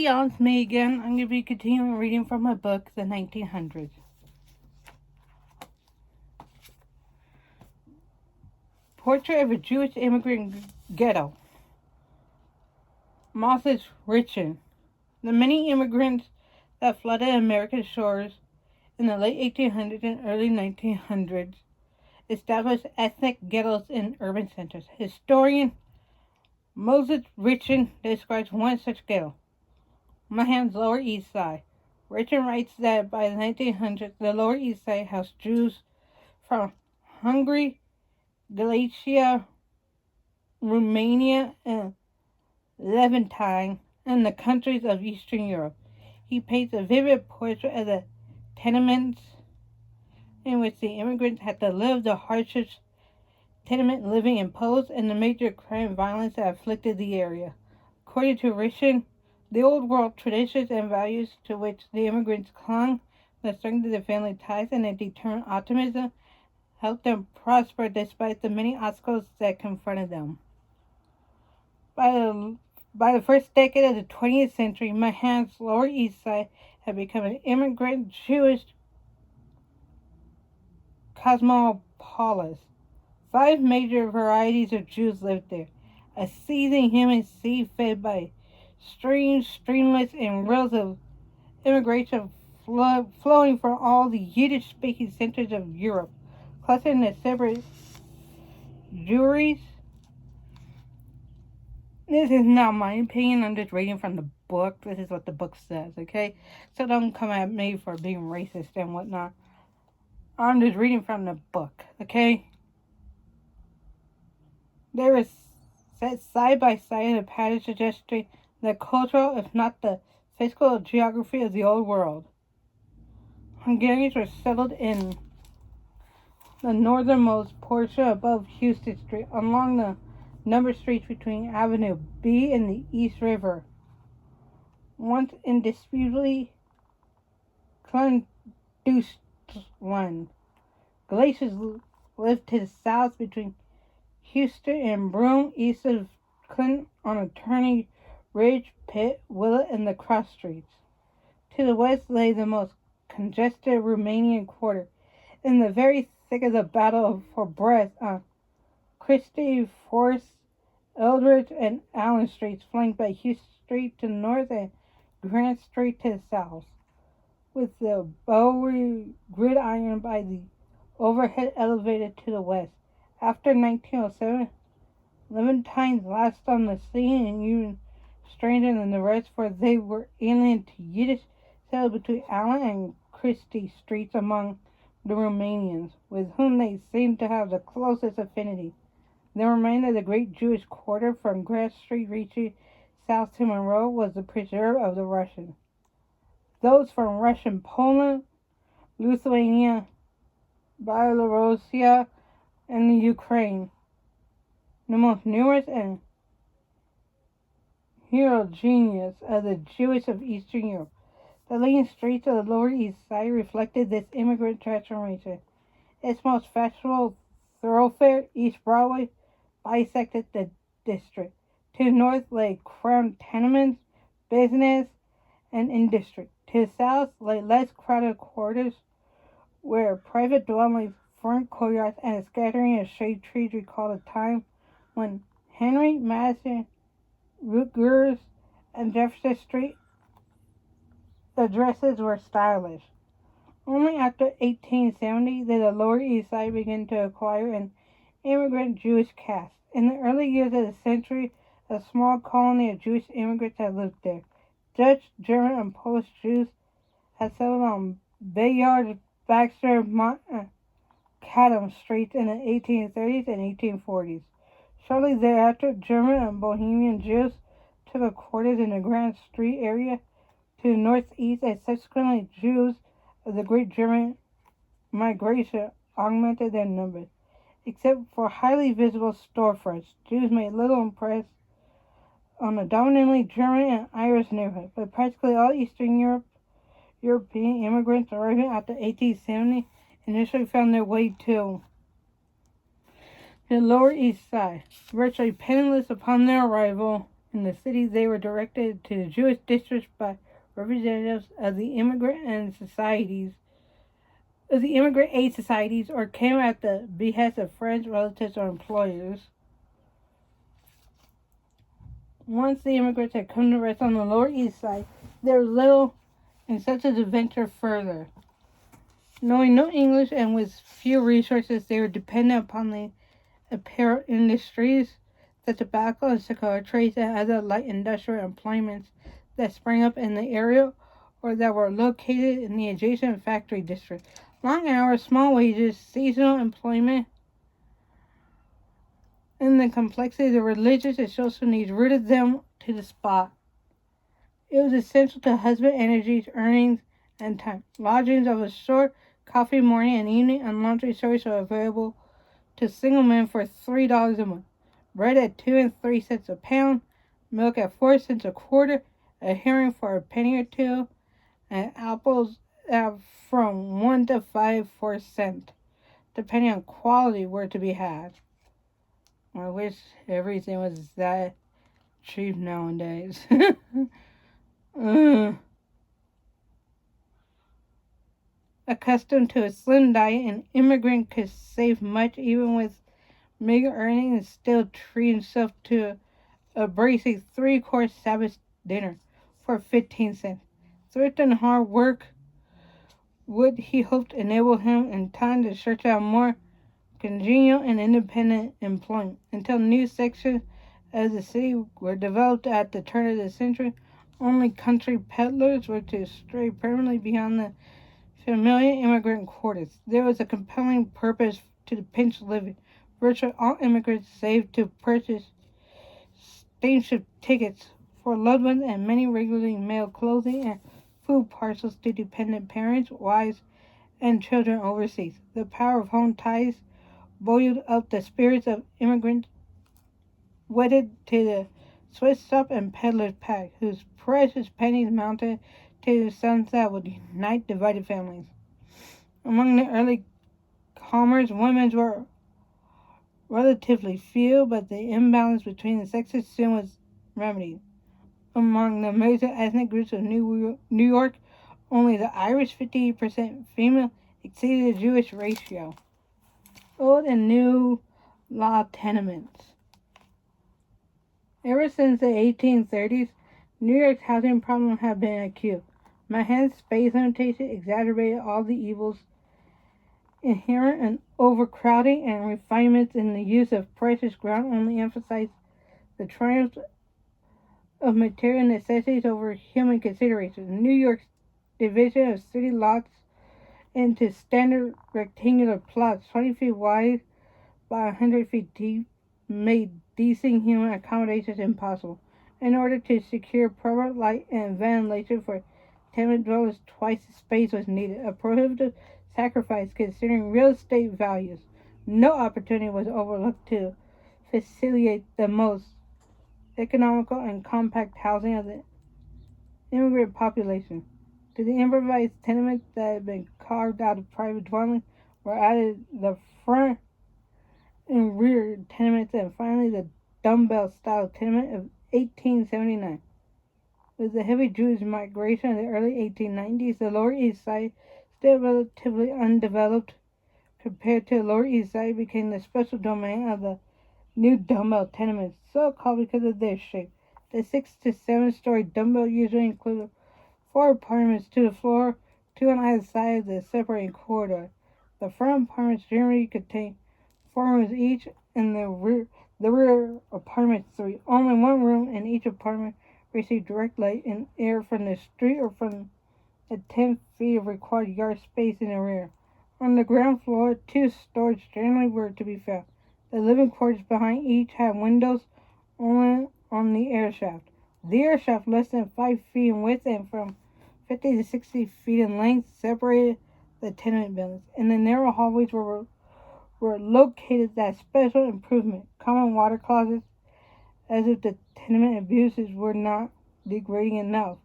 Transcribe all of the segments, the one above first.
Hey y'all, it's me again. I'm going to be continuing reading from my book, The 1900s. Portrait of a Jewish Immigrant Ghetto. Moses Richin. The many immigrants that flooded America's shores in the late 1800s and early 1900s established ethnic ghettos in urban centers. Historian Moses Richin describes one such ghetto, Manhattan's Lower East Side. Richin writes that by the 1900s, the Lower East Side housed Jews from Hungary, Galicia, Romania, and Levantine, and the countries of Eastern Europe. He paints a vivid portrait of the tenements in which the immigrants had to live, the hardships tenement living imposed, and the major crime and violence that afflicted the area. According to Richin, the old world traditions and values to which the immigrants clung, the strength of their family ties, and their determined optimism helped them prosper despite the many obstacles that confronted them. By the first decade of the 20th century, Manhattan's Lower East Side had become an immigrant Jewish cosmopolis. 5 major varieties of Jews lived there. A seething human sea fed by streams, streamlets, and rills of immigration flowing from all the Yiddish-speaking centers of Europe, clustering the separate Jewries. This is not my opinion. I'm just reading from the book. This is what the book says, okay? So don't come at me for being racist and whatnot. I'm just reading from the book, okay? There is set side by side in a pattern suggesting the cultural, if not the physical geography of the old world. Hungarians were settled in the northernmost portion above Houston Street, along the numbered streets between Avenue B and the East River. Once indisputably clandestine one. Galatians lived to the south between Houston and Broome, east of Clinton on Attorney Ridge, Pitt, Willett, and the cross streets. To the west lay the most congested Romanian quarter, in the very thick of the battle for Brest on Christie, Forest, Eldridge, and Allen Streets, flanked by Houston Street to the north and Grant Street to the south, with the Bowery Gridiron by the overhead elevated to the west. After 1907, Levantines last on the scene, and even stranger than the rest, for they were alien to Yiddish, settled between Allen and Christie Streets among the Romanians, with whom they seemed to have the closest affinity. The remainder of the great Jewish quarter, from Grant Street reaching south to Monroe, was the preserve of the Russians. Those from Russian Poland, Lithuania, Belarusia, and the Ukraine, the most numerous and heterogeneous of the Jewish of Eastern Europe. The lean streets of the Lower East Side reflected this immigrant transformation. Its most fashionable thoroughfare, East Broadway, bisected the district. To the north lay crammed tenements, business, and industry. To the south lay less crowded quarters where private dwellings, front courtyards, and a scattering of shade trees recalled a time when Henry, Madison, Rutgers, and Jefferson Street addresses were stylish. Only after 1870 did the Lower East Side begin to acquire an immigrant Jewish caste. In the early years of the century, a small colony of Jewish immigrants had lived there. Dutch, German, and Polish Jews had settled on Bayard, Baxter, Macadam Streets in the 1830s and 1840s. Shortly thereafter, German and Bohemian Jews took up quarters in the Grand Street area to the northeast, and subsequently Jews of the Great German migration augmented their numbers. Except for highly visible storefronts, Jews made little impress on the dominantly German and Irish neighborhood, but practically all Eastern European immigrants arriving after 1870 initially found their way to the Lower East Side. Virtually penniless upon their arrival, In the city, they were directed to the Jewish districts by representatives of the immigrant aid societies, or came at the behest of friends, relatives, or employers. Once the immigrants had come to rest on the Lower East Side, there was little incentive to venture further. Knowing no English and with few resources, they were dependent upon the apparel industries, the tobacco and cigar trades, and other light industrial employments that sprang up in the area or that were located in the adjacent factory district. Long hours, small wages, seasonal employment, and the complexity of the religious and social needs rooted them to the spot. It was essential to husband energies, earnings, and time. Lodgings of a short coffee morning and evening and laundry service were available to single men for $3 a month. Bread at 2 and 3 cents a pound, milk at 4 cents a quarter, a herring for a penny or two, and apples at from 1 to 5 for a cent, depending on quality, were to be had. I wish everything was that cheap nowadays. Accustomed to a slim diet, an immigrant could save much even with meager earnings and still treat himself to a bracing 3-course Sabbath dinner for 15 cents. Thrift and hard work would, he hoped, enable him in time to search out more congenial and independent employment until new sections of the city were developed at the turn of the century. Only country peddlers were to stray permanently beyond the familiar immigrant quarters. There was a compelling purpose to the pinch living. Virtually all immigrants saved to purchase steamship tickets for loved ones and many regularly mailed clothing and food parcels to dependent parents, wives, and children overseas. The power of home ties buoyed up the spirits of immigrants wedded to the Swiss shop and peddler's pack, whose precious pennies mounted to the sums that would unite divided families. Among the early comers, women were relatively few, but the imbalance between the sexes soon was remedied. Among the major ethnic groups of New York, only the Irish 50% female exceeded the Jewish ratio. Old and new law tenements. Ever since the 1830s, New York's housing problem had been acute. Manhattan's space limitation exacerbated all the evils inherent in overcrowding, and refinements in the use of precious ground only emphasized the triumphs of material necessities over human considerations. New York's division of city lots into standard rectangular plots 20 feet wide by 100 feet deep made decent human accommodations impossible. In order to secure proper light and ventilation for tenement dwellers, twice the space was needed, a prohibitive sacrifice considering real estate values. No opportunity was overlooked to facilitate the most economical and compact housing of the immigrant population. To the improvised tenements that had been carved out of private dwellings were added the front and rear tenements, and finally the dumbbell-style tenement of 1879. With the heavy Jewish migration of the early 1890s, the Lower East Side, still relatively undeveloped compared to the Lower East Side, became the special domain of the new dumbbell tenements, so called because of their shape. The 6 to 7 story dumbbell usually included 4 apartments to the floor, 2 on either side of the separating corridor. The front apartments generally contained 4 rooms each, and the rear apartments 3. Only 1 room in each apartment received direct light and air from the street or from the 10 feet of required yard space in the rear. On the ground floor, 2 storage generally were to be found. The living quarters behind each had windows only on the air shaft. The air shaft, less than 5 feet in width and from 50 to 60 feet in length, separated the tenement buildings. In the narrow hallways were located that special improvement, common water closets, as if the tenement abuses were not degrading enough.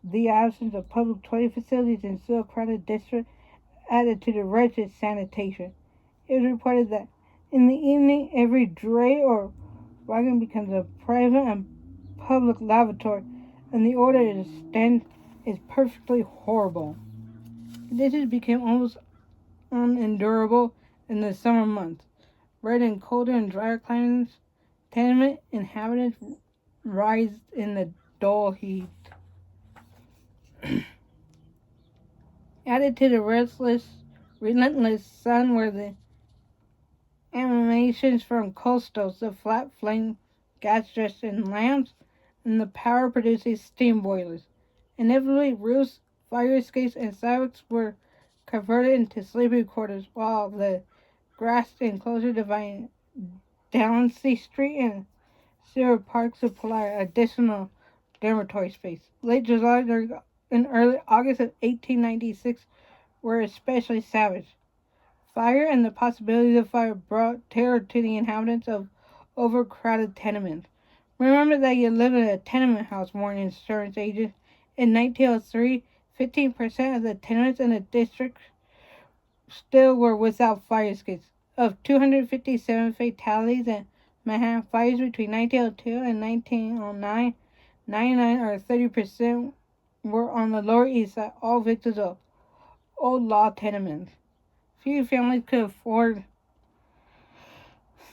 The absence of public toilet facilities in so crowded district added to the wretched sanitation. It was reported that in the evening, every dray or wagon becomes a private and public lavatory, and the order to stand is perfectly horrible. Conditions became almost unendurable in the summer months. Right in colder and drier climates, tenement inhabitants writhed in the dull heat. Added to the relentless sun were the emanations from coal stoves, the flat flame gas-driven lamps, and the power-producing steam boilers. Inevitably, roofs, fire escapes, and sidewalks were converted into sleeping quarters, while the grassed enclosure dividing Downsea Street and Sewer Park supply additional dormitory space. Late July and early August of 1896 were especially savage. Fire and the possibility of fire brought terror to the inhabitants of overcrowded tenements. Remember that you live in a tenement house, warned insurance agents. In 1903, 15% of the tenements in the district still were without fire escapes. Of 257 fatalities in Manhattan fires between 1902 and 1909, 99 or 30% were on the Lower East Side, all victims of old law tenements. Few families could afford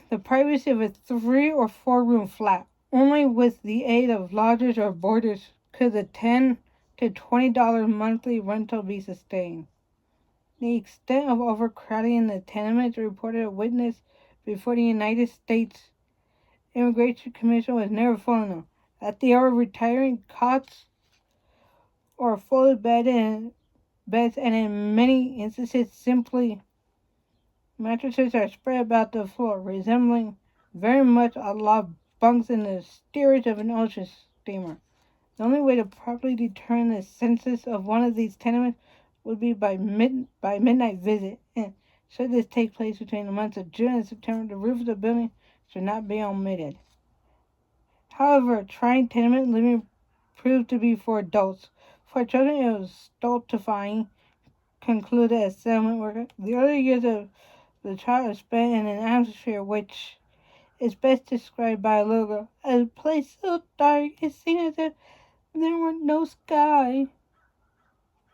the privacy of a 3 or 4 room flat. Only with the aid of lodgers or boarders could the $10 to $20 monthly rental be sustained. The extent of overcrowding in the tenements reported a witness before the United States Immigration Commission was never full enough. At the hour of retiring, cots or folded beds and in many instances simply mattresses are spread about the floor, resembling very much a lot of bunks in the steerage of an ocean steamer. The only way to properly determine the census of one of these tenements would be by midnight visit, and should this take place between the months of June and September, the roof of the building should not be omitted. However, trying tenement living proved to be for adults. For children, it was stultifying, concluded a settlement worker. The early years of the child are spent in an atmosphere which is best described by a little girl as a place so dark it seemed as if there were no sky.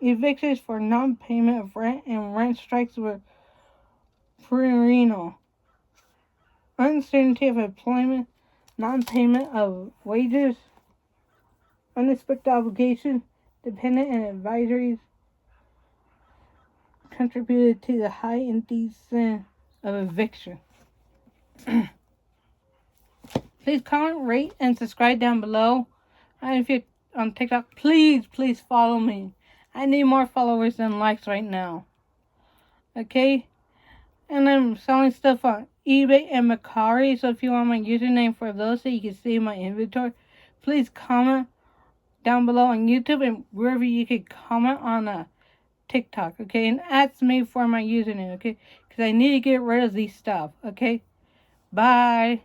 Evictions for non-payment of rent and rent strikes were perennial. Uncertainty of employment, non-payment of wages, unexpected obligations, dependent and advisories contributed to the high incidence of eviction. Please comment, rate, and subscribe down below. And if you're on TikTok, please follow me. I need more followers than likes right now. Okay? And I'm selling stuff on eBay and Mercari, so if you want my username for those so you can see my inventory, please comment down below on YouTube and wherever you could comment on TikTok, okay? And ask me for my username, okay? Because I need to get rid of these stuff, okay? Bye.